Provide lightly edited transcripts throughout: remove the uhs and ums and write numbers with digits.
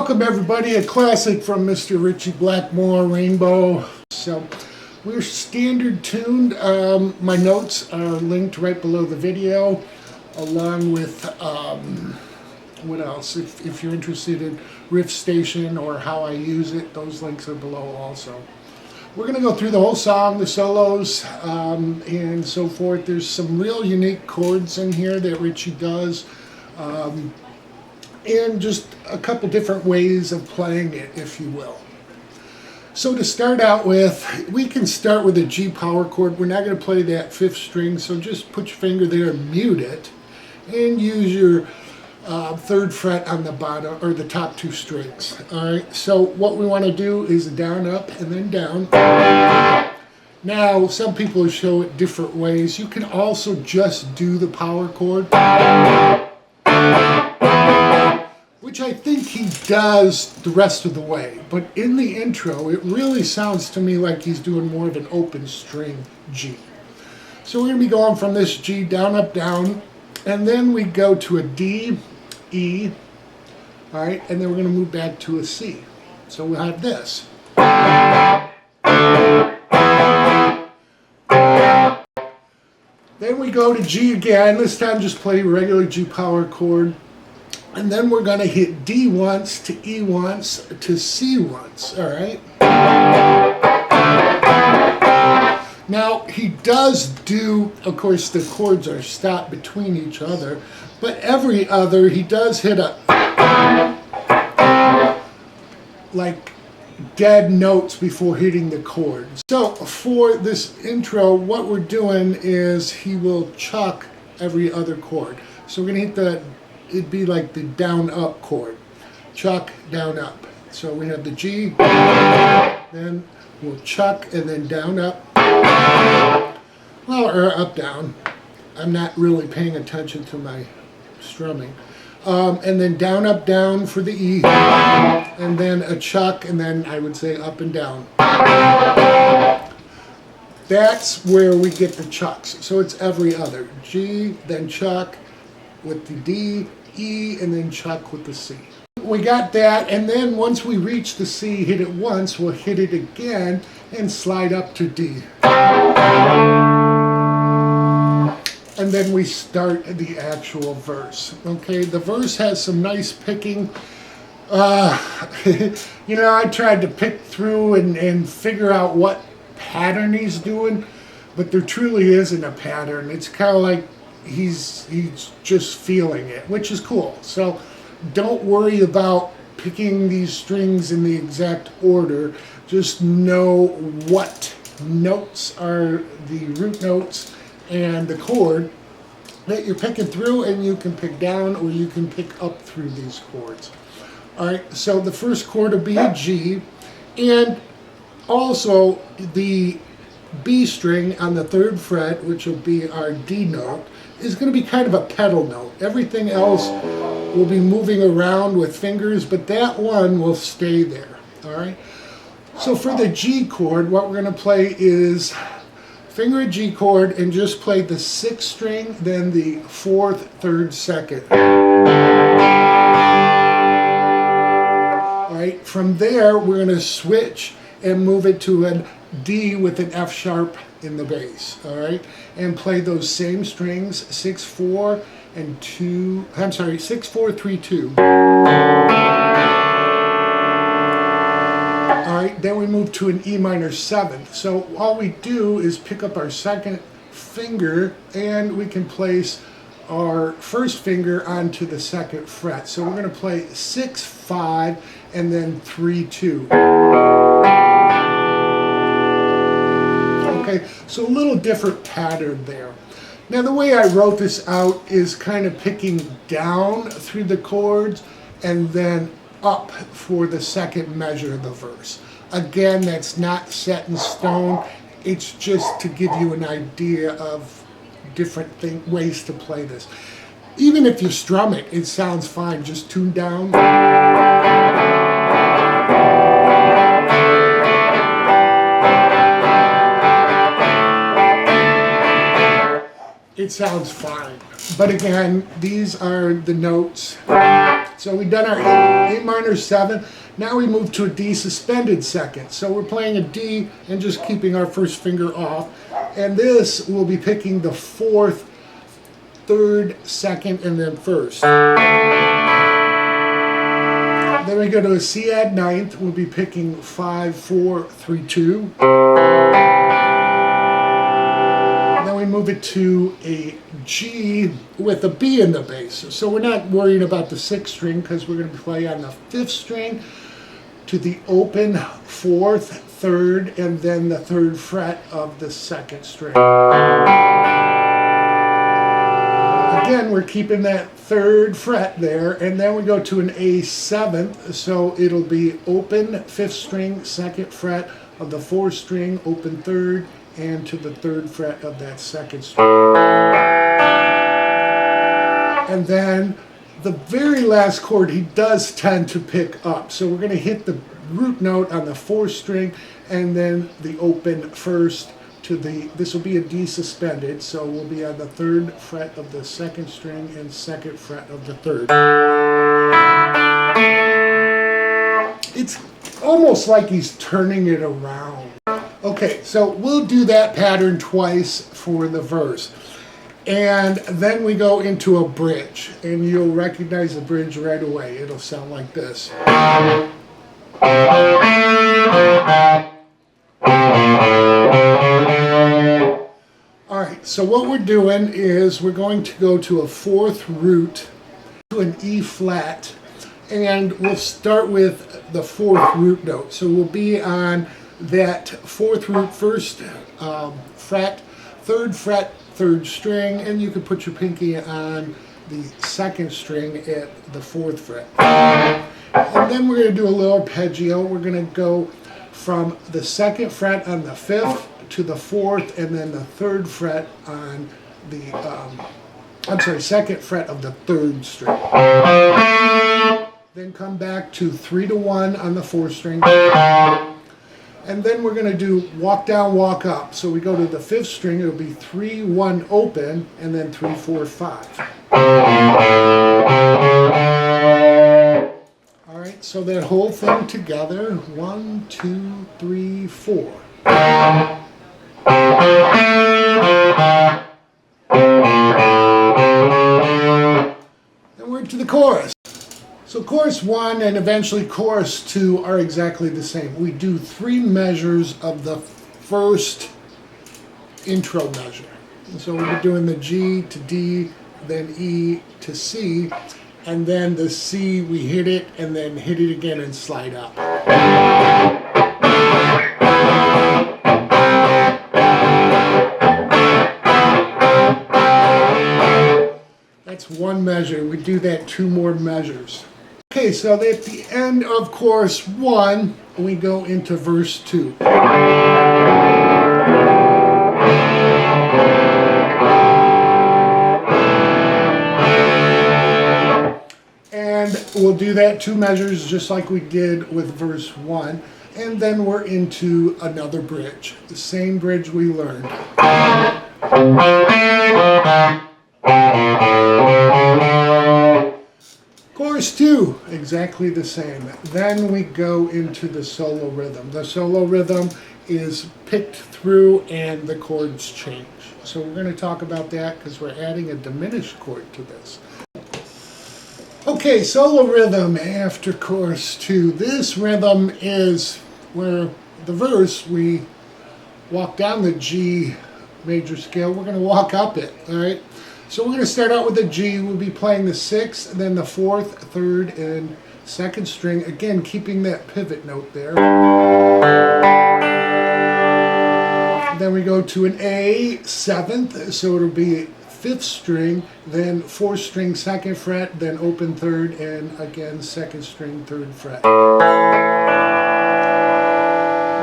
Welcome everybody, a classic from Mr. Richie Blackmore, Rainbow. So we're standard tuned. My notes are linked right below the video, along with what else? If you're interested in Riff Station or how I use it, those links are below also. We're going to go through the whole song, the solos, and so forth. There's some real unique chords in here that Richie does. And just a couple different ways of playing it, if you will. So to start out with, we can start with a G power chord. We're not going to play that fifth string, so just put your finger there and mute it, and use your third fret on the bottom, or the top two strings. Alright, so what we want to do is down, up, and then down. Now, some people show it different ways. You can also just do the power chord, which I think he does the rest of the way. But in the intro, it really sounds to me like he's doing more of an open string G. So we're going to be going from this G down, up, down, and then we go to a D, E, all right, and then we're going to move back to a C. So we'll have this. Then we go to G again, this time just play regular G power chord. And then we're going to hit D once, to E once, to C once, all right? Now, he does do, of course, the chords are stopped between each other, but every other, he does hit a, like, dead notes before hitting the chord. So, for this intro, what we're doing is he will chuck every other chord. So we're going to hit the, it'd be like the down up chord. Chuck, down up. So we have the G, then we'll chuck, and then down up. Well, or up down. I'm not really paying attention to my strumming. And then down, up, down for the E. And then a chuck, and then I would say up and down. That's where we get the chucks. So it's every other. G, then chuck with the D, E, and then chuck with the C. We got that, and then once we reach the C, hit it once, we'll hit it again and slide up to D. And then we start the actual verse. Okay, the verse has some nice picking. You know, I tried to pick through and figure out what pattern he's doing, but there truly isn't a pattern. It's kind of like he's just feeling it, which is cool. So don't worry about picking these strings in the exact order. Just know what notes are the root notes and the chord that you're picking through, and you can pick down or you can pick up through these chords. Alright, so the first chord will be a G, and also the B string on the third fret, which will be our D note, is going to be kind of a pedal note. Everything else will be moving around with fingers, but that one will stay there. All right. So for the G chord, what we're going to play is finger a G chord and just play the sixth string, then the fourth, third, second. All right. From there, we're going to switch and move it to a D with an F sharp in the bass, all right, and play those same strings, 6, 4, and 2. I'm sorry, 6, 4, 3, 2. All right, then we move to an E minor 7th. So all we do is pick up our second finger, and we can place our first finger onto the second fret. So we're going to play 6, 5, and then 3, 2. Okay, so a little different pattern there. Now the way I wrote this out is kind of picking down through the chords and then up for the second measure of the verse. Again, that's not set in stone. It's just to give you an idea of different ways to play this. Even if you strum it, it sounds fine. Just tune down. It sounds fine. But again, these are the notes. So we've done our A minor 7. Now we move to a D suspended second. So we're playing a D and just keeping our first finger off. And this will be picking the 4th, 3rd, 2nd, and then 1st. Then we go to a C add 9th. We'll be picking 5, 4, 3, 2. Then we move it to a G with a B in the bass. So we're not worried about the 6th string because we're going to play on the 5th string to the open 4th, 3rd, and then the 3rd fret of the 2nd string. Again, we're keeping that 3rd fret there, and then we go to an A 7th, so it'll be open 5th string, 2nd fret of the 4th string, open 3rd, and to the 3rd fret of that 2nd string. And then the very last chord he does tend to pick up, so we're going to hit the root note on the 4th string, and then the open 1st to the, this will be a D suspended, so we'll be on the 3rd fret of the 2nd string and 2nd fret of the 3rd. It's almost like he's turning it around. Okay, so we'll do that pattern twice for the verse. And then we go into a bridge, and you'll recognize the bridge right away. It'll sound like this. Alright, so what we're doing is we're going to go to a 4th root to an E flat, and we'll start with the 4th root note. So we'll be on that 4th root 1st fret, 3rd fret, 3rd string, and you can put your pinky on the 2nd string at the 4th fret. And then we're going to do a little arpeggio. We're going to go from the 2nd fret on the 5th to the 4th, and then the 3rd fret on the, 2nd fret of the 3rd string. Then come back to 3 to 1 on the 4th string. And then we're going to do walk down, walk up. So we go to the 5th string, it'll be 3, 1 open, and then 3, 4, 5. Alright, so that whole thing together, 1, 2, 3, 4. Then we're to the chorus. So chorus 1 and eventually chorus 2 are exactly the same. We do 3 measures of the first intro measure. So we're doing the G to D, then E to C, and then the C we hit it and then hit it again and slide up. That's one measure. We do that 2 more measures. Okay, so at the end of chorus 1, we go into verse 2. And we'll do that 2 measures just like we did with verse 1. And then we're into another bridge, the same bridge we learned. Chorus 2, exactly the same. Then we go into the solo rhythm. The solo rhythm is picked through and the chords change. So we're going to talk about that because we're adding a diminished chord to this. Okay, solo rhythm after chorus 2. This rhythm is where the verse, we walk down the G major scale. We're going to walk up it, all right? So we're going to start out with the G. We'll be playing the 6th, then the 4th, 3rd, and 2nd string. Again, keeping that pivot note there. Then we go to an A 7th, so it'll be 5th string, then 4th string, 2nd fret, then open 3rd, and again 2nd string, 3rd fret.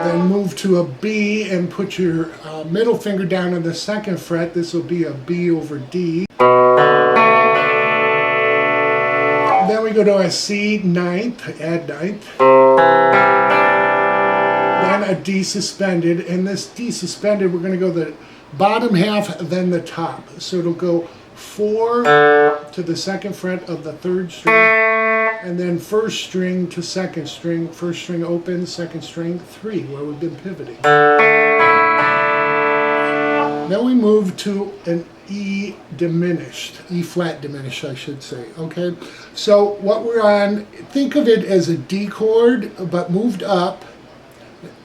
Then move to a B and put your middle finger down on the 2nd fret. This will be a B over D. Then we go to a C 9th, add 9th. Then a D suspended, and this D suspended, we're going to go the bottom half, then the top. So it'll go 4 to the 2nd fret of the 3rd string. and then first string to second string, first string open, second string 3, where we've been pivoting. Then we move to an E diminished, E flat diminished, I should say, okay? So what we're on, think of it as a D chord, but moved up.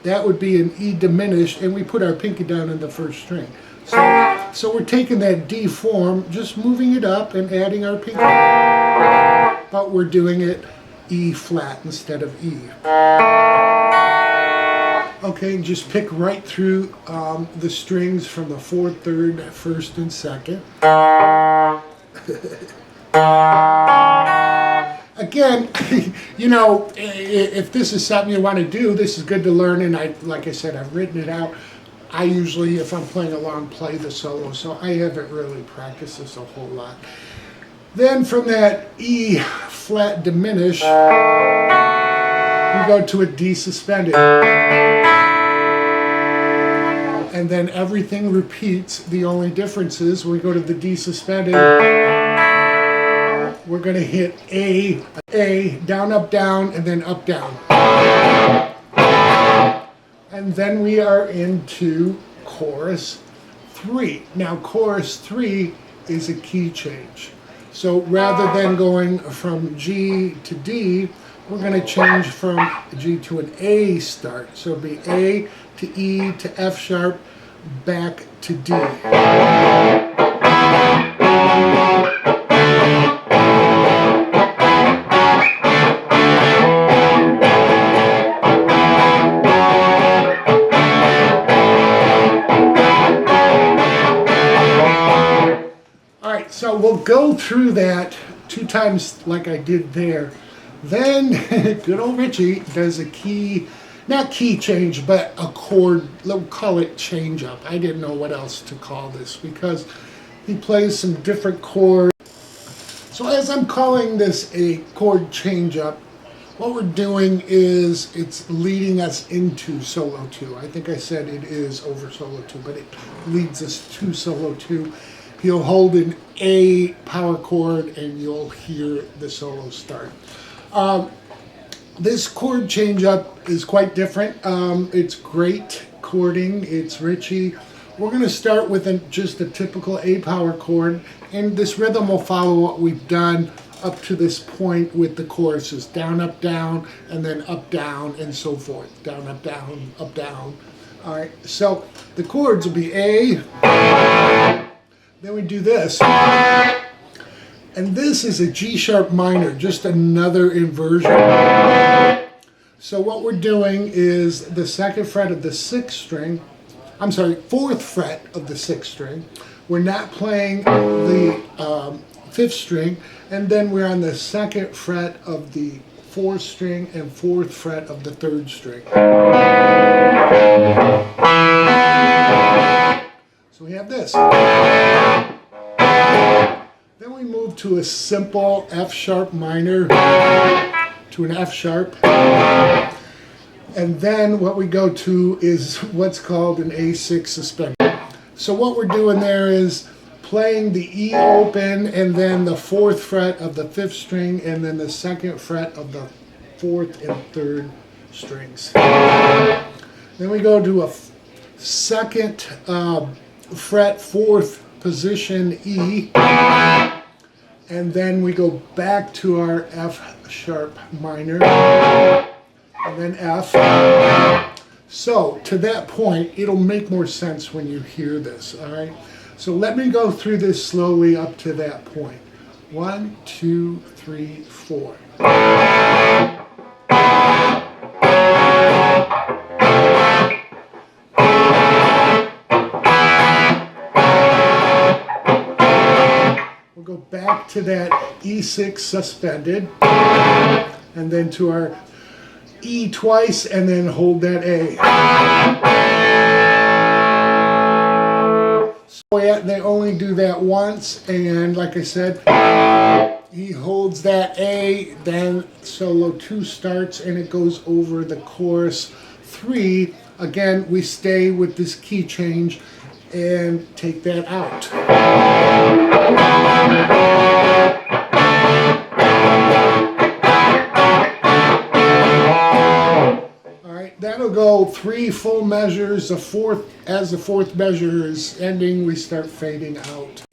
That would be an E diminished, and we put our pinky down in the first string. So we're taking that D form, just moving it up and adding our pinky. But we're doing it E flat instead of E. Okay, just pick right through the strings from the 4th, 3rd, 1st, and 2nd. Again, you know, if this is something you want to do, this is good to learn, and like I said, I've written it out. I usually, if I'm playing along, play the solo, so I haven't really practiced this a whole lot. Then from that E flat diminished, we go to a D suspended. And then everything repeats. The only difference is when we go to the D suspended, we're going to hit A, down, up, and then up, down. And then we are into chorus 3. Now chorus 3 is a key change. So rather than going from G to D, we're going to change from G to an A start. So it'll be A to E to F sharp, back to D. All right, so we'll go through that 2 times like I did there. Then good old Richie does a key, not key change, but a chord, we'll call it change up. I didn't know what else to call this because he plays some different chords. So as I'm calling this a chord change up, what we're doing is it's leading us into solo 2. I think I said it is over solo 2, but it leads us to solo 2. He'll hold an A power chord and you'll hear the solo start. This chord change up is quite different. It's great chording. It's Richie. We're going to start with just a typical A power chord, and this rhythm will follow what we've done up to this point with the choruses. Down, and then up, down, and so forth. Down, up, down, up, down. All right, so the chords will be A. Then we do this. And this is a G sharp minor, just another inversion. So what we're doing is the 2nd fret of the 6th string, 4th fret of the 6th string. We're not playing the 5th string, and then we're on the 2nd fret of the 4th string and 4th fret of the 3rd string. So we have this. Then we move to a simple F sharp minor to an F sharp. And then what we go to is what's called an A6 suspended. So what we're doing there is playing the E open and then the 4th fret of the 5th string and then the 2nd fret of the 4th and 3rd strings. Then we go to a 2nd fret 4th position E, and then we go back to our F sharp minor, and then F. So to that point, it'll make more sense when you hear this, all right? So let me go through this slowly up to that point. 1, 2, 3, 4. We'll go back to that E6 suspended, and then to our E twice, and then hold that A. So they only do that once, and like I said, he holds that A, then solo 2 starts, and it goes over the chorus 3. Again, we stay with this key change and take that out. 3 full measures. As the fourth measure is ending, we start fading out.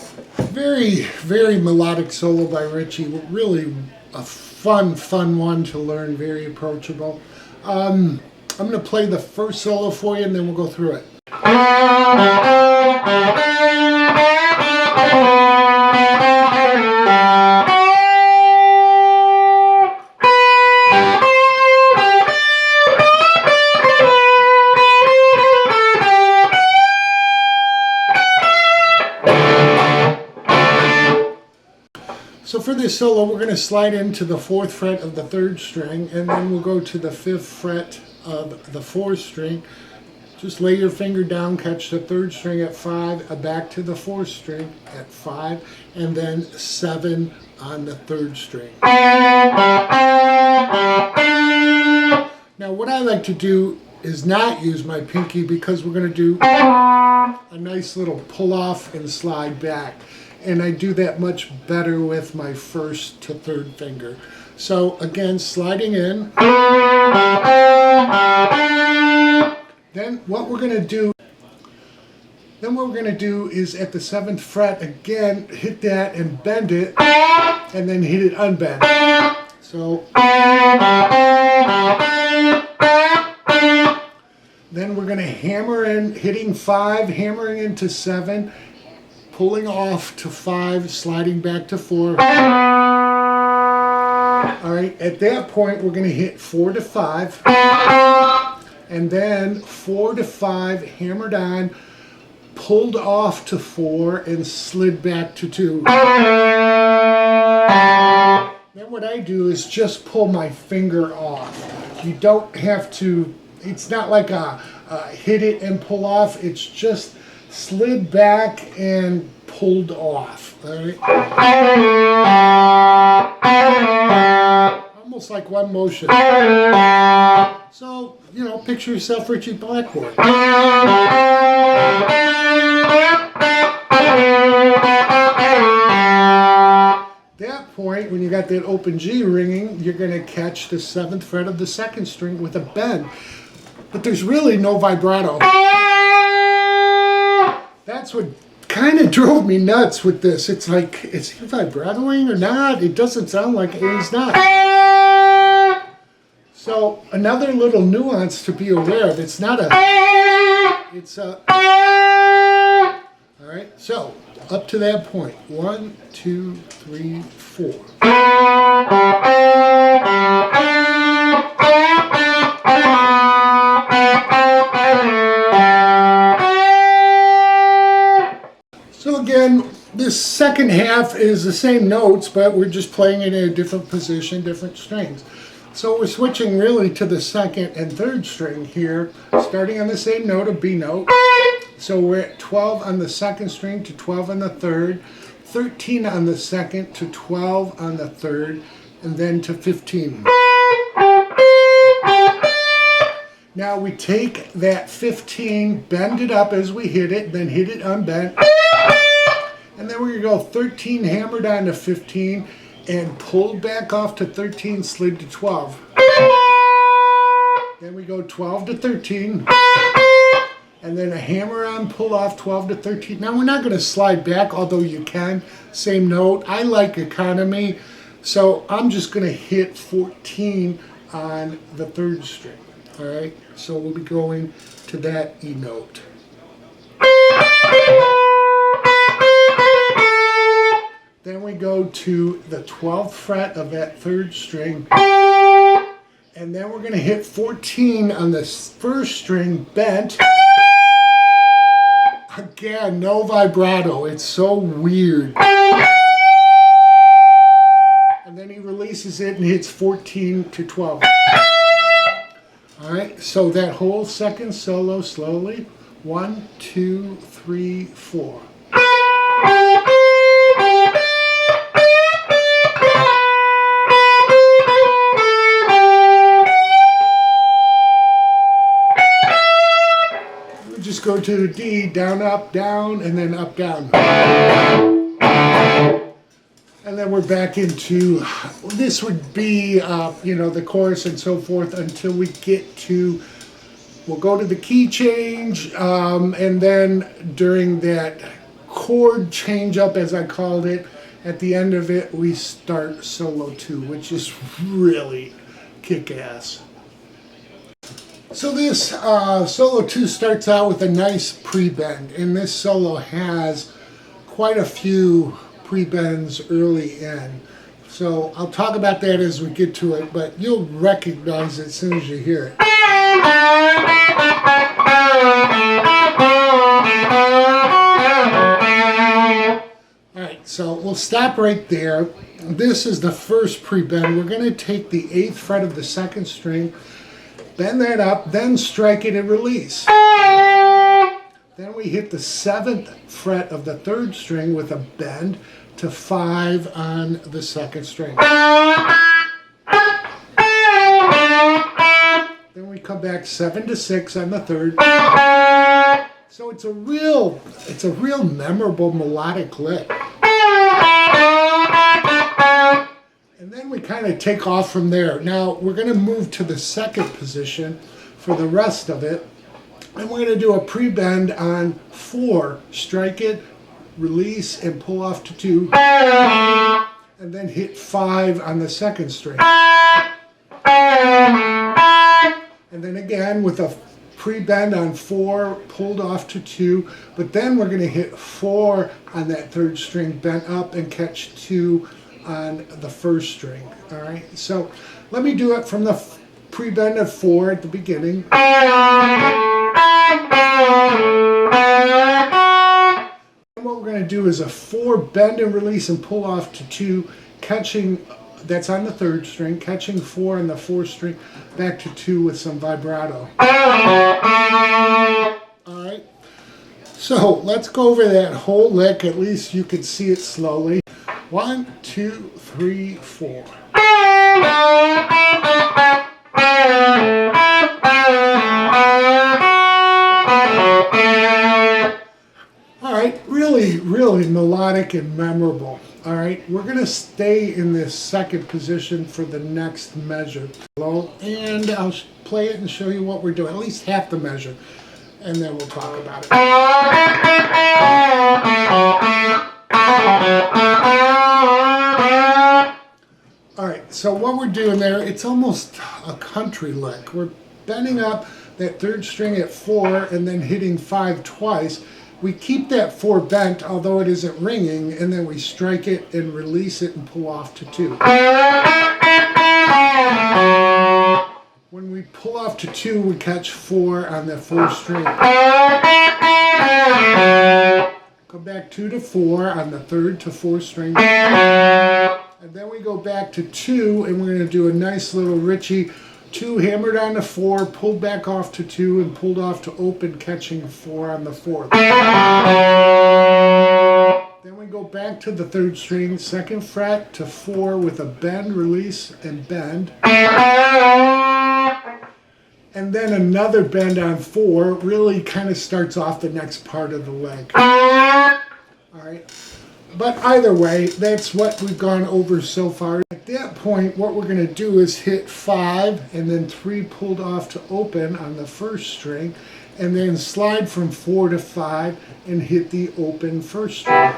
Very, very melodic solo by Richie. Really a fun one to learn. Very approachable. I'm going to play the first solo for you, and then we'll go through it. So for this solo, we're going to slide into the 4th fret of the 3rd string, and then we'll go to the 5th fret of the 4th string. Just lay your finger down, catch the 3rd string at 5, back to the 4th string at 5, and then 7 on the 3rd string. Now what I like to do is not use my pinky, because we're going to do a nice little pull off and slide back. And I do that much better with my 1st to 3rd finger. So again, sliding in. Then what we're going to do is at the 7th fret again, hit that and bend it, and then hit it unbend. So then we're going to hammer in, hitting 5, hammering into 7, pulling off to 5, sliding back to 4. All right, at that point, we're going to hit 4 to 5, and then 4 to 5, hammered on, pulled off to 4, and slid back to 2. Then what I do is just pull my finger off. You don't have to, it's not like a hit it and pull off, it's just slid back and pulled off. All right? Almost like one motion. So, you know, picture yourself Richie Blackmore. That point, when you got that open G ringing, you're going to catch the 7th fret of the 2nd string with a bend. But there's really no vibrato. That's what kind of drove me nuts with this. It's like, is he vibratoing or not? It doesn't sound like it. He's not. So another little nuance to be aware of. It's not a, it's a, all right, so up to that point. 1, 2, 3, 4. So again, this second half is the same notes, but we're just playing it in a different position, different strings. So we're switching really to the 2nd and 3rd string here, starting on the same note, a B note. So we're at 12 on the 2nd string to 12 on the 3rd, 13 on the 2nd to 12 on the 3rd, and then to 15. Now we take that 15, bend it up as we hit it, then hit it unbent. And then we're going to go 13 hammered on to 15 and pulled back off to 13, slid to 12. Then we go 12 to 13 and then a hammer on, pull off 12 to 13. Now we're not going to slide back, although you can. Same note. I like economy, so I'm just going to hit 14 on the 3rd string. All right, so we'll be going to that E note. Then we go to the 12th fret of that 3rd string. And then we're going to hit 14 on the 1st string bent. Again, no vibrato. It's so weird. And then he releases it and hits 14 to 12. All right, so that whole second solo slowly. 1, 2, 3, 4. Just go to the D, down, up, down, and then up, down. And then we're back into, this would be, the chorus and so forth until we get to We'll go to the key change, and then during that chord change up, as I called it, at the end of it, we start solo 2, which is really kick-ass. So this solo 2 starts out with a nice pre-bend, and this solo has quite a few pre-bends early in. So I'll talk about that as we get to it, but you'll recognize it as soon as you hear it. Alright, so we'll stop right there. This is the first pre-bend. We're going to take the 8th fret of the 2nd string, bend that up, then strike it and release. Then we hit the 7th fret of the 3rd string with a bend to 5 on the 2nd string. Then we come back 7 to 6 on the 3rd. So it's a real memorable melodic lick. And then we kind of take off from there. Now we're going to move to the 2nd position for the rest of it. And we're going to do a pre-bend on 4, strike it, release, and pull off to 2. And then hit 5 on the 2nd string. And then again with a pre-bend on 4, pulled off to 2. But then we're going to hit 4 on that 3rd string, bent up, and catch 2 on the 1st string. All right, so let me do it from the pre-bend of 4 at the beginning. And what we're going to do is a 4 bend and release and pull off to 2, catching, that's on the 3rd string, catching 4 on the 4th string, back to 2 with some vibrato. Alright, so let's go over that whole lick, at least you can see it slowly. 1, 2, 3, 4. Alright, really melodic and memorable. Alright, we're going to stay in this 2nd position for the next measure. And I'll play it and show you what we're doing, at least half the measure, and then we'll talk about it. Alright, so what we're doing there, it's almost a country lick. We're bending up that 3rd string at 4 and then hitting 5 twice. We keep that 4 bent, although it isn't ringing, and then we strike it and release it and pull off to 2. When we pull off to 2, we catch 4 on the 4th string. Go back 2 to 4 on the 3rd to 4th string. And then we go back to 2, and we're going to do a nice little Ritchie. 2 hammered on the 4, pulled back off to 2, and pulled off to open, catching 4 on the 4th. Then we go back to the 3rd string, 2nd fret to 4 with a bend, release, and bend. And then another bend on 4 really kind of starts off the next part of the leg. Alright, but either way, that's what we've gone over so far. At that point, what we're going to do is hit 5 and then 3 pulled off to open on the 1st string, and then slide from 4 to 5 and hit the open 1st string.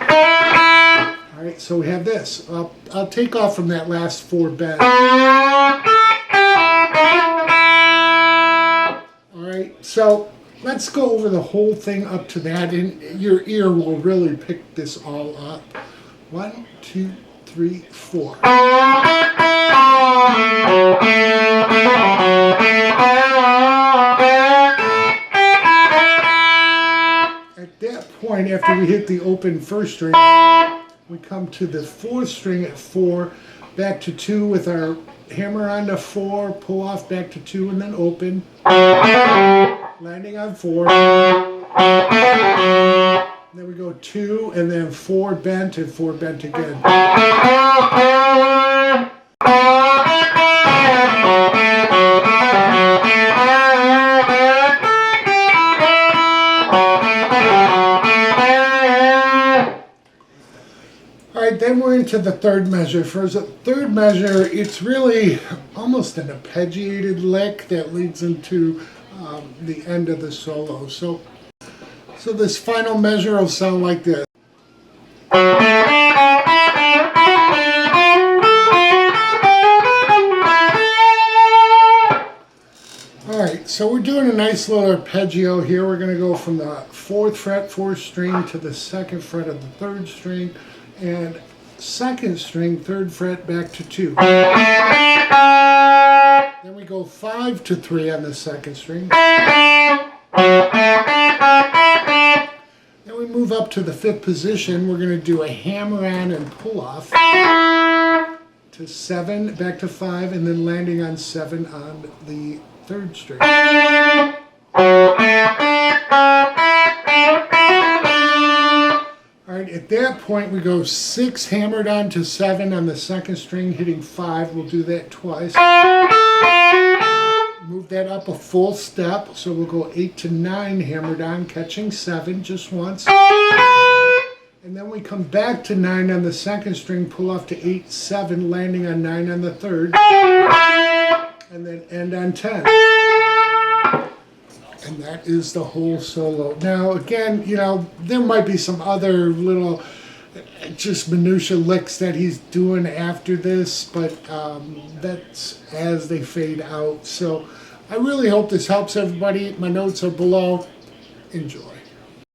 Alright, so we have this. I'll take off from that last 4 bends. Alright, so let's go over the whole thing up to that, and your ear will really pick this all up. 1, 2, 3, 4. At that point, after we hit the open 1st string, we come to the 4th string at 4, back to 2 with our hammer on the 4, pull off back to 2, and then open. Landing on 4. Then we go 2, and then 4 bent, and 4 bent again. Alright, then we're into the 3rd measure. For the 3rd measure, it's really almost an arpeggiated lick that leads into the end of the solo. So this final measure will sound like this. Alright, so we're doing a nice little arpeggio here. We're going to go from the 4th fret, 4th string to the 2nd fret of the 3rd string, and 2nd string, 3rd fret back to 2. Then we go 5 to 3 on the 2nd string. Then we move up to the 5th position. We're going to do a hammer on and pull off to 7, back to 5, and then landing on 7 on the 3rd string. Alright, at that point we go 6 hammered on to 7 on the 2nd string, hitting 5. We'll do that twice. Move that up a full step, so we'll go 8 to 9 hammered on, catching 7 just once. And then we come back to 9 on the 2nd string, pull off to 8, 7, landing on 9 on the 3rd. And then end on 10. And that is the whole solo. Now, again, you know, there might be some other little just minutia licks that he's doing after this, but that's as they fade out. So I really hope this helps everybody. My notes are below. Enjoy.